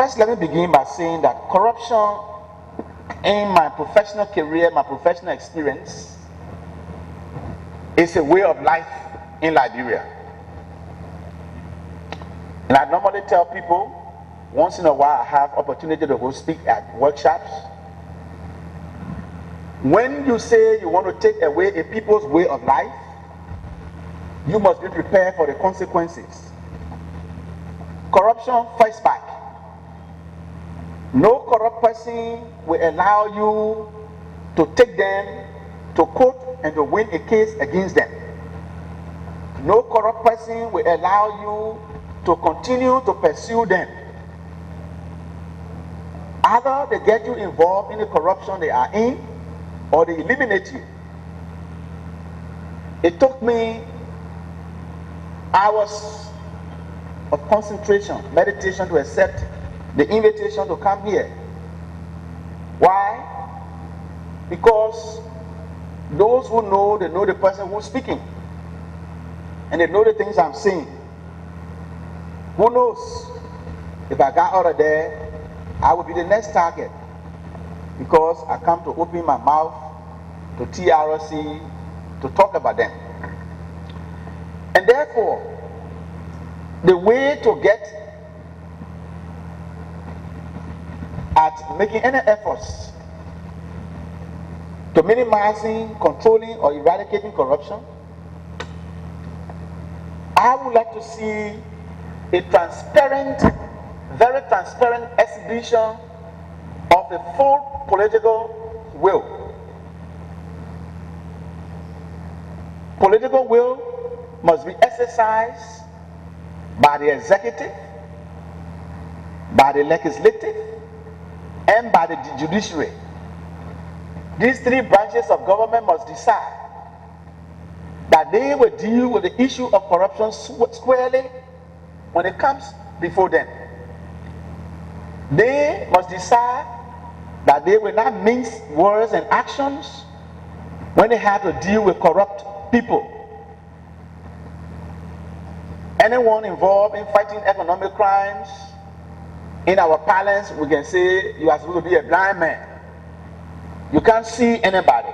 First, let me begin by saying that corruption in my professional career, my professional experience, is a way of life in Liberia. And I normally tell people, once in a while I have opportunity to go speak at workshops. When you say you want to take away a people's way of life, you must be prepared for the consequences. Corruption fights back. No corrupt person will allow you to take them to court and to win a case against them. No corrupt person will allow you to continue to pursue them. Either they get you involved in the corruption they are in, or they eliminate you. It took me hours of concentration, meditation to accept the invitation to come here. Why? Because those who know, they know the person who's speaking. And they know the things I'm saying. Who knows? If I got out of there, I will be the next target. Because I come to open my mouth to TRC to talk about them. And therefore, the way to get at making any efforts to minimizing, controlling, or eradicating corruption, I would like to see a transparent, very transparent exhibition of the full political will. Political will must be exercised by the executive, by the legislative, and by the judiciary. These three branches of government must decide that they will deal with the issue of corruption squarely when it comes before them. They must decide that they will not mince words and actions when they have to deal with corrupt people. Anyone involved in fighting economic crimes, in our parlance, we can say you are supposed to be a blind man. You can't see anybody.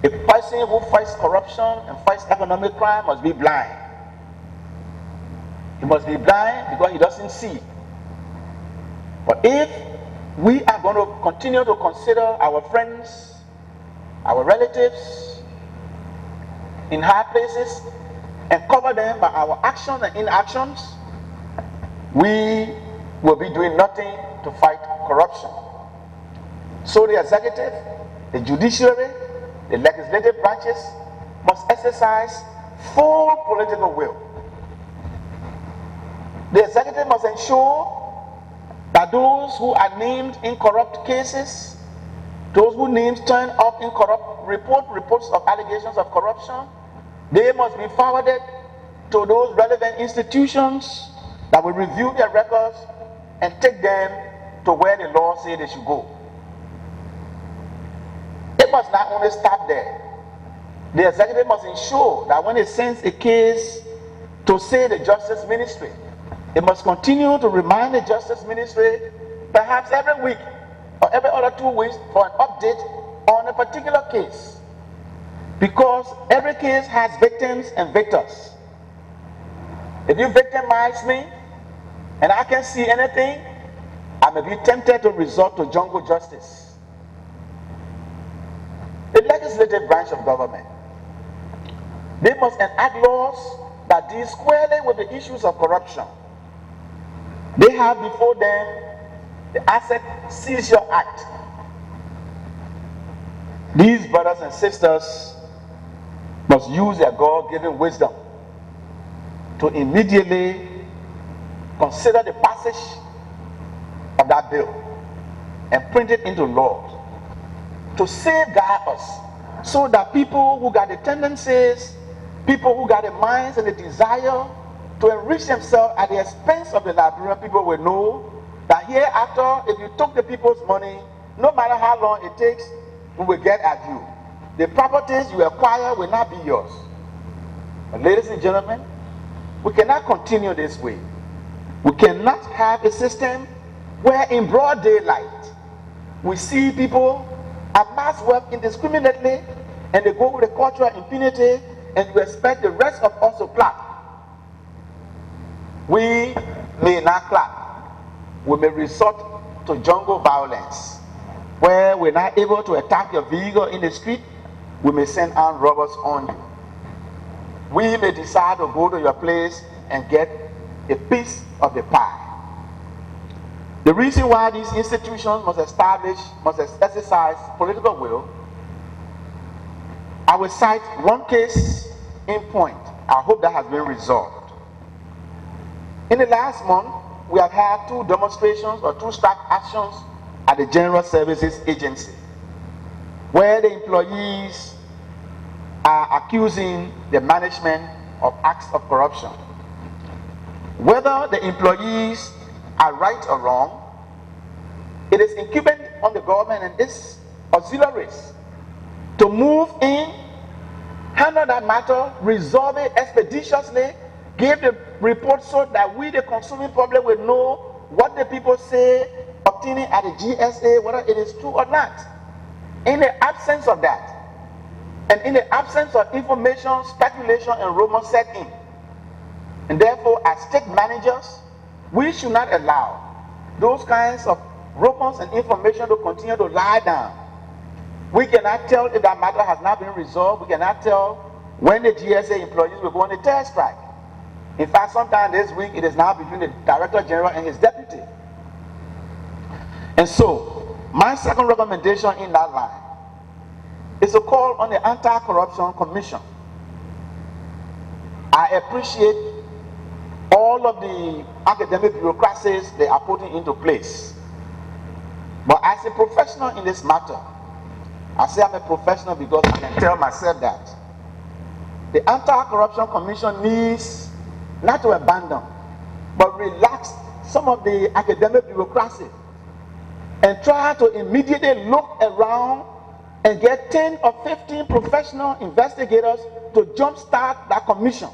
A person who fights corruption and fights economic crime must be blind. He must be blind because he doesn't see. But if we are going to continue to consider our friends, our relatives in high places and cover them by our actions and inactions, we will be doing nothing to fight corruption. So the executive, the judiciary, the legislative branches must exercise full political will. The executive must ensure that those who are named in corrupt cases, those whose names turn up in corrupt reports of allegations of corruption, they must be forwarded to those relevant institutions that will review their records and take them to where the law says they should go. It must not only stop there. The executive must ensure that when it sends a case to, say, the Justice Ministry, it must continue to remind the Justice Ministry, perhaps every week or every other 2 weeks, for an update on a particular case. Because every case has victims and victors. If you victimize me and I can't see anything, I may be tempted to resort to jungle justice. The legislative branch of government, they must enact laws that deal squarely with the issues of corruption. They have before them the Asset Seizure Act. These brothers and sisters must use their God-given wisdom to immediately consider the passage of that bill and print it into law to safeguard us, so that people who got the tendencies, people who got the minds and the desire to enrich themselves at the expense of the Liberian people will know that hereafter, if you took the people's money, no matter how long it takes, we will get at you. The properties you acquire will not be yours. But ladies and gentlemen, we cannot continue this way. We cannot have a system where in broad daylight we see people amass wealth indiscriminately and they go with a cultural impunity, and you expect the rest of us to clap. We may not clap. We may resort to jungle violence, where we're not able to attack your vehicle in the street. We may send armed robbers on you. We may decide to go to your place and get a piece of the pie. The reason why these institutions must exercise political will, I will cite one case in point. I hope that has been resolved. In the last month, we have had 2 demonstrations or 2 strike actions at the General Services Agency, where the employees are accusing the management of acts of corruption. Whether the employees are right or wrong, it is incumbent on the government and its auxiliaries to move in, handle that matter, resolve it expeditiously, give the report so that we, the consuming public, will know what the people say obtaining at the GSA, whether it is true or not. In the absence of that, and in the absence of information, speculation and rumors set in, and therefore as state managers, we should not allow those kinds of rumors and information to continue to lie down. We cannot tell if that matter has not been resolved. We cannot tell when the GSA employees will go on a third strike. In fact, sometime this week, it is now between the Director General and his deputy. And so, my second recommendation in that line is to call on the Anti-Corruption Commission. I appreciate all of the academic bureaucracies they are putting into place. But as a professional in this matter, I say I'm a professional because I can tell myself that the Anti-Corruption Commission needs not to abandon, but relax some of the academic bureaucracy and try to immediately look around and get 10 or 15 professional investigators to jumpstart that commission.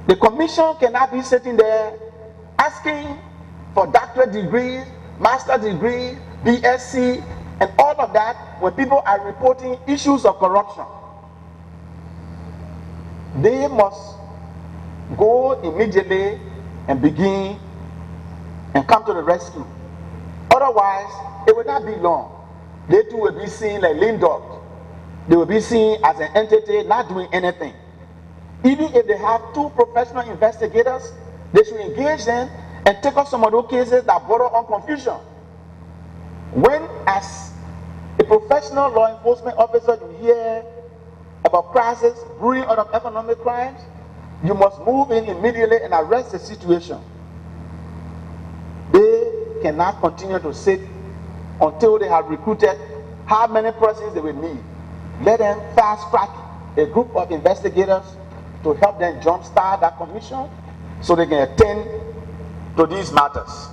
The commission cannot be sitting there asking for doctorate degrees, master degree, BSc, and all of that when people are reporting issues of corruption. They must go immediately and begin and come to the rescue. Otherwise, it will not be long. They too will be seen like Lindorf. They will be seen as an entity not doing anything. Even if they have 2 professional investigators, they should engage them and take up some of those cases that border on confusion. When, as a professional law enforcement officer, you hear about crisis brewing out of economic crimes, you must move in immediately and arrest the situation. They cannot continue to sit until they have recruited how many persons they will need. Let them fast track a group of investigators to help them jumpstart that commission so they can attend to these matters.